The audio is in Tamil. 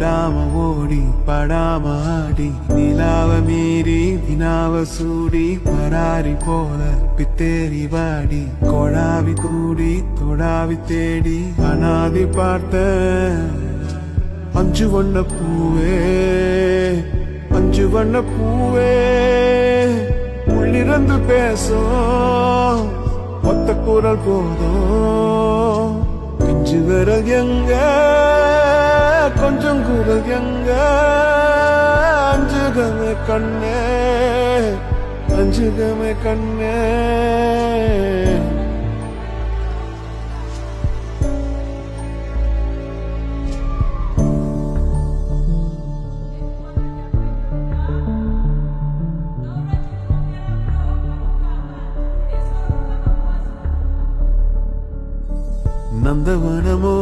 தேடாம ஓடி படாம ஆடி நிலாவ மீறி வினாவ சூடி பராரி போல பித்தேறி வாடி கொடாவி கூடி தொடாவி தேடி அனாதி பார்த்த அஞ்சு வண்ண பூவே அஞ்சு வண்ண பூவே உள்ளிருந்து பேசும் ஒத்த குரல் போதும் பிஞ்சு விரல் எங்க கொஞ்சம் குரல் எங்க அஞ்சுகமே கண்ணே அஞ்சுகமே கண்ணே நந்தவனமோ